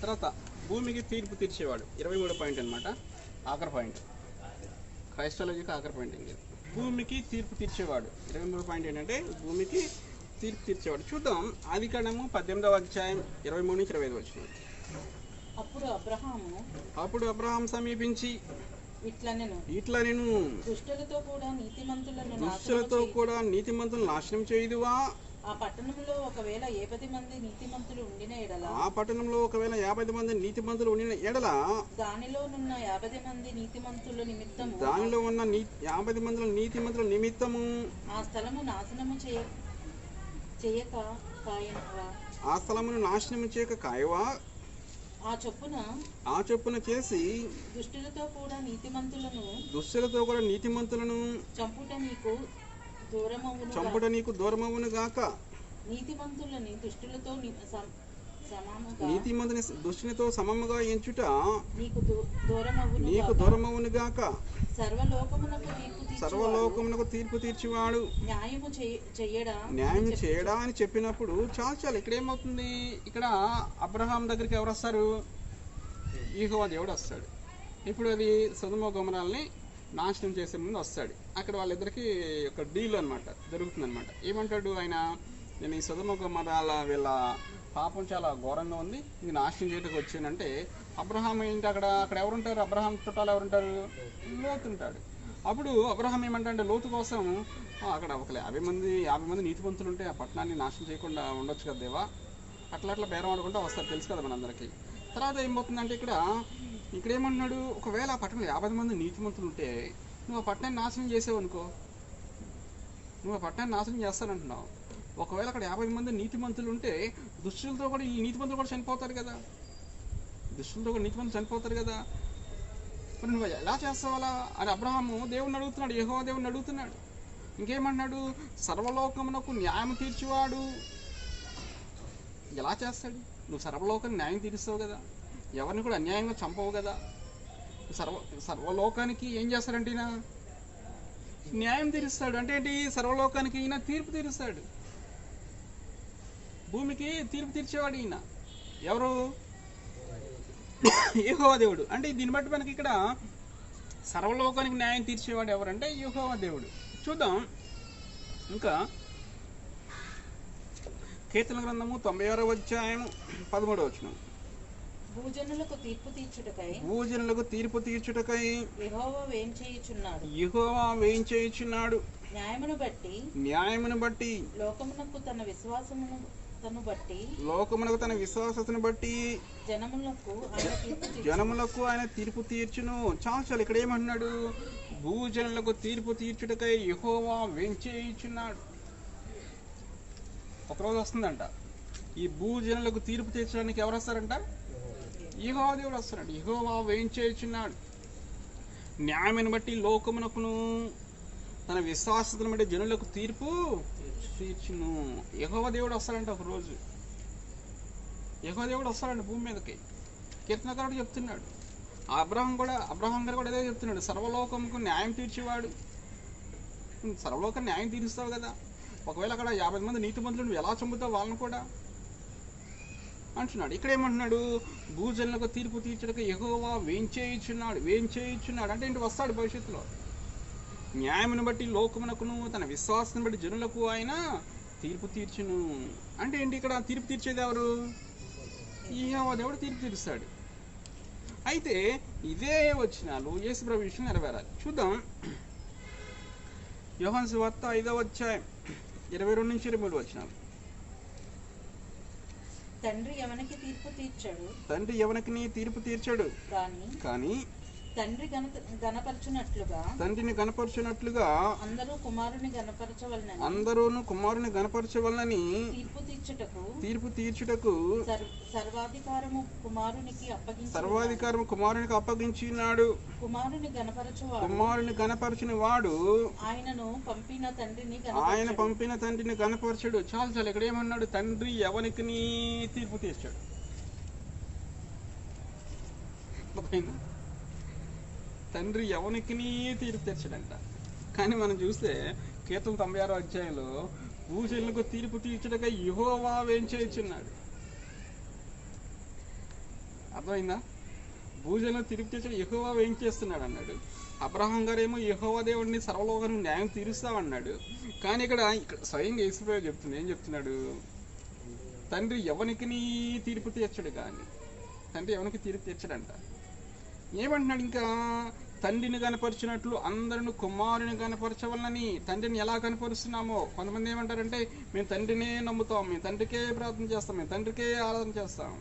తర్వాత భూమికి తీర్పు తీర్చేవాడు 23వ పాయింట్ అనమాట, ఆఖరి పాయింట్, క్రైస్తవులకి ఆఖరి పాయింట్ ఇంక. భూమికి తీర్పు తీర్చేవాడు 23వ పాయింట్ ఏంటంటే భూమికి తీర్పు తీర్చేవాడు. చూద్దాం ఆదికాండము 18వ అధ్యాయం 23 నుంచి 25 వచ్చింది. అప్పుడు అబ్రహాము సమీపించి ఇట్లా నేను దుష్టులతో కూడా నీతిమంతులను నాశనం చేయుదువా? ఆ పట్టణంలో ఒకవేళ 50 మంది నీతిమంతులు ఉండిన ఎడల దానిలో ఉన్న 50 మంది నీతిమంతుల నిమిత్తము ఆ స్థలము నాశనము చేయక కాయవా? ఆ చొప్పున చేసి దుష్టులతో కూడా నీతిమంతులను చంపుట నీకు దూరమవును గాక. నీతిమంతుని దుష్టునితో సమముగా ఎంచుట నీకు దూరమవును గాక. సర్వలోకమునకు తీర్పు తీర్చివాడు న్యాయం చేయడా అని చెప్పినప్పుడు చాలు. ఇక్కడ ఏమవుతుంది? ఇక్కడ అబ్రహాం దగ్గరికి ఎవరు వస్తారు? యెహోవా దేవుడు వస్తాడు. ఇప్పుడు అది సొదొమ గొమొర్రాల్ని నాశనం చేసే ముందు వస్తాడు. అక్కడ వాళ్ళిద్దరికి ఒక డీల్ అనమాట జరుగుతుంది అనమాట. ఏమంటాడు ఆయన? నేను ఈ సొదొమ గొమొర్రాల వీళ్ళ పాపం చాలా ఘోరంగా ఉంది, ఇది నాశనం చేయడానికి వచ్చానంటే అబ్రహాం ఏంటి? అక్కడ ఎవరుంటారు? అబ్రహాం చుట్టాలు ఎవరుంటారు? లోతు ఉంటాడు. అప్పుడు అబ్రహాం ఏమంటాడంటే లోతు కోసం అక్కడ ఒక 50 మంది నీతిమంతులు ఉంటే ఆ పట్టణాన్ని నాశనం చేయకుండా ఉండొచ్చు కదా దేవా, అట్లా బేరం ఆడుకుంటూ వస్తారు, తెలుసు కదా మనందరికీ. తర్వాత ఏమవుతుందంటే ఇక్కడ ఏమంటున్నాడు? ఒకవేళ ఆ పట్టణంలో 50 మంది నీతిమంతులు ఉంటే నువ్వు ఆ పట్టణాన్ని నాశనం చేసావు అనుకో, నువ్వు ఆ పట్టణాన్ని నాశనం చేస్తానంటున్నావు. ఒకవేళ అక్కడ 50 మంది నీతిమంతులు ఉంటే దుష్టులతో కూడా ఈ నీతిమంతులు కూడా చనిపోతారు కదా, చనిపోతారు కదా, మరి నువ్వు ఎలా చేస్తావు అలా అని అబ్రహాము దేవుణ్ణి అడుగుతున్నాడు, యెహోవా దేవుణ్ణి అడుగుతున్నాడు. ఇంకేమన్నాడు? సర్వలోకమునకు న్యాయం తీర్చివాడు ఎలా చేస్తాడు? నువ్వు సర్వలోకానికి న్యాయం తీరుస్తావు కదా, ఎవరిని కూడా అన్యాయంగా చంపవు కదా. సర్వలోకానికి ఏం చేస్తాడంటే ఈయన న్యాయం తీరుస్తాడు. అంటే ఏంటి? సర్వలోకానికి ఈయన తీర్పు తీరుస్తాడు. భూమికి తీర్పు తీర్చేవాడు ఈయన. ఎవరు? యెహోవా దేవుడు. అంటే దీన్ని బట్టి మనకి ఇక్కడ సర్వలోకానికి న్యాయం తీర్చేవాడు ఎవరంటే యెహోవా దేవుడు. చూద్దాం ఇంకా కీర్తన గ్రంథము 96వ అధ్యాయం 13వ వచనం. భూజనులకు తీర్పు తీర్చుటకై యెహోవా వేంచేయుచున్నాడు. న్యాయమును బట్టి లోకమునకు తన విశ్వాసమును బట్టి జనములకు ఆయన తీర్పు తీర్చును. చాలు. ఇక్కడ ఏమంటున్నాడు? భూజనులకు తీర్పు తీర్చుటకై యెహోవా వేంచేయుచున్నాడు. ఒకరోజు వస్తుందంట ఈ భూజనులకు తీర్పు తీర్చడానికి ఎవరు వస్తారంట? యెహోవా దేవుడు వస్తున్నాడు. యెహోవా వేంచేయుచున్నాడు. న్యాయమును బట్టి లోకమునకును తన విశ్వాసతను బట్టి జనులకు తీర్పు తీర్చును. యెహోవా దేవుడు వస్తాడంట ఒకరోజు. యెహోవా దేవుడు వస్తాడంట భూమి మీదకి. కీర్తనకారుడు చెప్తున్నాడు. అబ్రహాం గారు కూడా అదే చెప్తున్నాడు. సర్వలోకముకు న్యాయం తీర్చేవాడు. సర్వలోకం న్యాయం తీరుస్తావు కదా, ఒకవేళ అక్కడ 50 మంది నీతిమంతులు నువ్వు ఎలా చంపుతావు వాళ్ళని కూడా అంటున్నాడు. ఇక్కడ ఏమంటున్నాడు? భూజనులకు తీర్పు తీర్చడానికి యెహోవా వేంచేయుచున్నాడు. అంటే ఏంటి? వస్తాడు భవిష్యత్తులో. న్యాయమును బట్టి లోకమునకును తన విశ్వాసాన్ని బట్టి జనులకు ఆయన తీర్పు తీర్చును. అంటే ఏంటి? ఇక్కడ తీర్పు తీర్చేది ఎవరు? యెహోవా దేవుడు తీర్పు తీరుస్తాడు. అయితే ఇదే వచనాలు యేసు ప్రభు విషయం నెరవేరాలి. చూద్దాం యోహాను సువార్త 5వ అధ్యాయం 22 నుంచి 23 వచనాలు. తండ్రి ఎవనికి తీర్పు తీర్చాడు, కానీ తండ్రిని గణపరచునట్లుగా అందరూ కుమారుని గణపరచవలనని తీర్పు తీర్చుటకు సర్వాధికారము కుమారునికి అప్పగించినాడు. కుమారుని గణపరచిన వాడు ఆయన పంపిన తండ్రిని గణపరచడు. చాలు. ఇక్కడ ఏమన్నాడు? తండ్రి ఎవనికి తీర్పు తీర్చాడు. తండ్రి ఎవనికి తీర్పు తీర్చడంట. కానీ మనం చూస్తే కీర్తన 96వ అధ్యాయంలో భూజనులకు తీర్పు తీర్చడగా యెహోవా వేంచేయుచున్నాడు. అర్థమైందా? భూజంలో తీర్పు తీర్చడం యెహోవా ఏం చేస్తున్నాడు అన్నాడు. అబ్రహాం గారేమో యెహోవా దేవుడిని సర్వలోకానికి న్యాయం తీరుస్తామన్నాడు. కానీ ఇక్కడ స్వయంగా యేసుప్రభు చెప్తుంది, ఏం చెప్తున్నాడు? తండ్రి ఎవనికి తీర్పు తీర్చడు, కానీ తండ్రి ఎవరికి తీర్పు తీర్చడంట. ఏమంటున్నాడు ఇంకా? తండ్రిని కనపరిచినట్లు అందరిని కుమారుని కనపరచవలనని. తండ్రిని ఎలా కనపరుస్తున్నామో కొంతమంది ఏమంటారంటే, మేము తండ్రినే నమ్ముతాం, మేము తండ్రికే ప్రార్థన చేస్తాం, మేము తండ్రికే ఆరాధన చేస్తాం,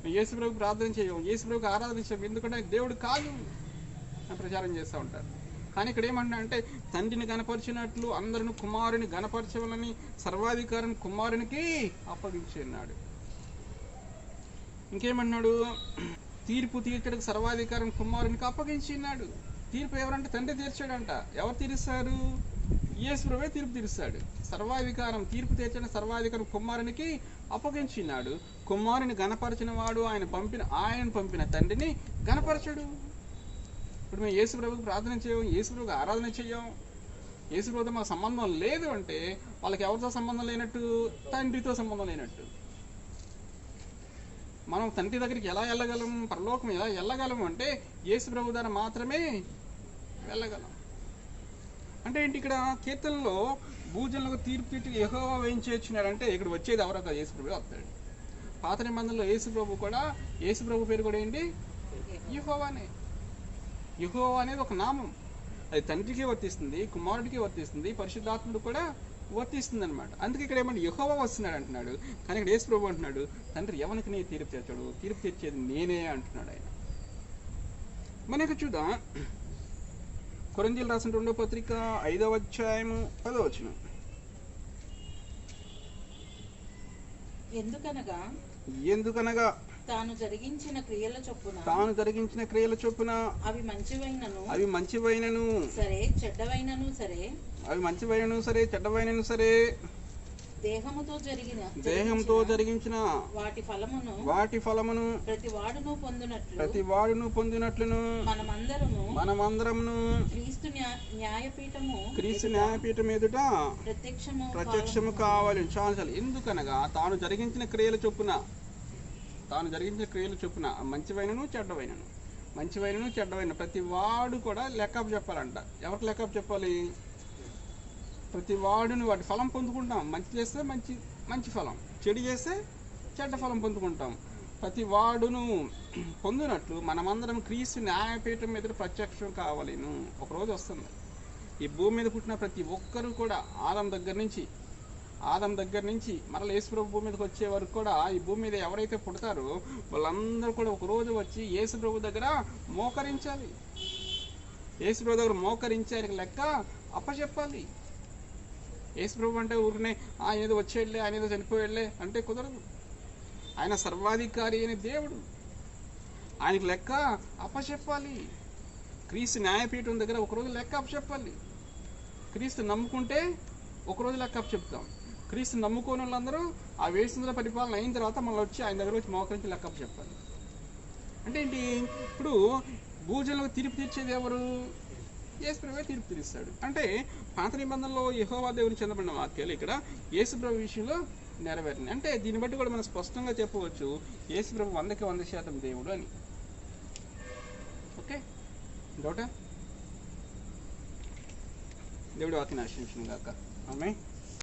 మేము యేసుప్రభుకి ప్రార్థన చేయం, యేసుప్రభుకి ఆరాధన చేయం, ఎందుకంటే దేవుడు కాదు అని ప్రచారం చేస్తూ ఉంటారు. కానీ ఇక్కడ ఏమంటున్నా అంటే, తండ్రిని కనపరిచినట్లు అందరిని కుమారుని గనపరచవలని సర్వాధికారం కుమారునికి అప్పగించున్నాడు. ఇంకేమన్నాడు? తీర్పు తీర్చడానికి సర్వాధికారం కుమారునికి అప్పగించినాడు. తీర్పు ఎవరంటే తండ్రి తీర్చాడంట. ఎవరు తీరుస్తారు? యేసుప్రభువే తీర్పు తీరుస్తాడు. సర్వాధికారం తీర్పు తీర్చడానికి సర్వాధికారం కుమారునికి అప్పగించినాడు. కుమారుని గణపరచిన వాడు ఆయన పంపిన తండ్రిని గణపరచడు. ఇప్పుడు మేము యేసుప్రభుకి ప్రార్థన చేయం, యేసుప్రభుకి ఆరాధన చేయం, యేసుప్రభుతో మాకు సంబంధం లేదు అంటే వాళ్ళకి ఎవరితో సంబంధం లేనట్టు? తండ్రితో సంబంధం లేనట్టు. మనం తండ్రి దగ్గరికి ఎలా వెళ్ళగలం, పరలోకం ఎలా వెళ్ళగలం అంటే యేసుప్రభు ద్వారా మాత్రమే వెళ్ళగలం. అంటే ఏంటి? ఇక్కడ కీర్తనలో భూజనులకు తీర్పు తీర్చి యెహోవా ఏం చేస్తున్నాడంటే, ఇక్కడ వచ్చేది ఎవరైతే యేసుప్రభు వస్తాడు. పాత నిబంధనలో యేసుప్రభు కూడా, యేసుప్రభు పేరు కూడా ఏంటి? యెహోవానే. యెహోవా అనేది ఒక నామం. అది తండ్రికి వర్తిస్తుంది, కుమారుడికి వర్తిస్తుంది, పరిశుద్ధాత్ముడు కూడా వర్తిస్తుంది అనమాట. అందుకే ఇక్కడ ఏమంటే యెహోవా వస్తున్నాడు అంటున్నాడు. కానీ ఇక్కడ యేసుప్రభు అంటున్నాడు, తండ్రి ఎవరికి నీ తీర్పు తీర్చాడు, తీర్పు తీర్చేది నేనే అంటున్నాడు ఆయన. మనకి చూద్దాం, కొరింథీయులకు రాసిన 2వ పత్రిక 5వ అధ్యాయము 10వ వచనం. ఎందుకనగా తాను జరిగించిన క్రియల చొప్పున అవి మంచివైనను సరే చెడ్డవైనను సరే సరే దేహముతో జరిగించిన వాటి ఫలమును ప్రతి వాడును పొందినట్లును మనమందరమును క్రీస్తు న్యాయపీఠం ఎదుట ప్రత్యక్షము కావాలి. చాలు. ఎందుకనగా తాను జరిగించిన క్రియల చొప్పున మంచివైనను చెడ్డవైనను ప్రతి వాడు కూడా లెక్కపు చెప్పాలంట. ఎవరికి లెక్కపు చెప్పాలి? ప్రతి వాడుని వాటి ఫలం పొందుకుంటాం. మంచి చేస్తే మంచి ఫలం, చెడు చేస్తే చెడ్డ ఫలం పొందుకుంటాం. ప్రతి వాడును పొందినట్లు మనమందరం క్రీస్తు న్యాయపీఠం మీద ప్రత్యక్షం కావాలను. ఒకరోజు వస్తుంది, ఈ భూమి మీద పుట్టిన ప్రతి ఒక్కరు కూడా ఆదం దగ్గర నుంచి మరల యేసుప్రభు భూమి మీదకి వచ్చే వరకు కూడా ఈ భూమి మీద ఎవరైతే పుడతారో వాళ్ళందరూ కూడా ఒకరోజు వచ్చి యేసుప్రభు దగ్గర మోకరించాలి. యేసుప్రభు దగ్గర మోకరించి ఆయనకి లెక్క అప్పచెప్పాలి. యేసుప్రభు అంటే ఊరినే ఆయన ఏదో వచ్చేళ్ళే, ఆయన ఏదో చనిపోయేళ్ళే అంటే కుదరదు. ఆయన సర్వాధికారి అయిన దేవుడు, ఆయనకి లెక్క అప్పచెప్పాలి. క్రీస్తు న్యాయపీఠం దగ్గర ఒకరోజు లెక్క అప్పచెప్పాలి. క్రీస్తు నమ్ముకుంటే ఒకరోజు లెక్క అప్పచెప్తాం. క్రీస్తు నమ్ముకోని వాళ్ళందరూ ఆ వేసిన పరిపాలన అయిన తర్వాత మళ్ళీ వచ్చి ఆయన దగ్గర వచ్చి మోకరించి లెక్క అప్పచెప్పాలి. అంటే ఏంటి? ఇప్పుడు భూజనులకు తీర్పు తీర్చేది ఎవరు? యేసుప్రభువే తీర్పు తీరుస్తాడు. అంటే పాత నిబంధనలో యెహోవా దేవుని చెందబడిన వాక్యాలు ఇక్కడ యేసుప్రభు విషయంలో నెరవేరినాయి. అంటే దీన్ని బట్టి కూడా మనం స్పష్టంగా చెప్పవచ్చు, యేసుప్రభు 100% దేవుడు అని. ఓకే, డౌటా? దేవుడి వాక్యాన్ని ఆశీర్వదించును గాక. ఆమేన్.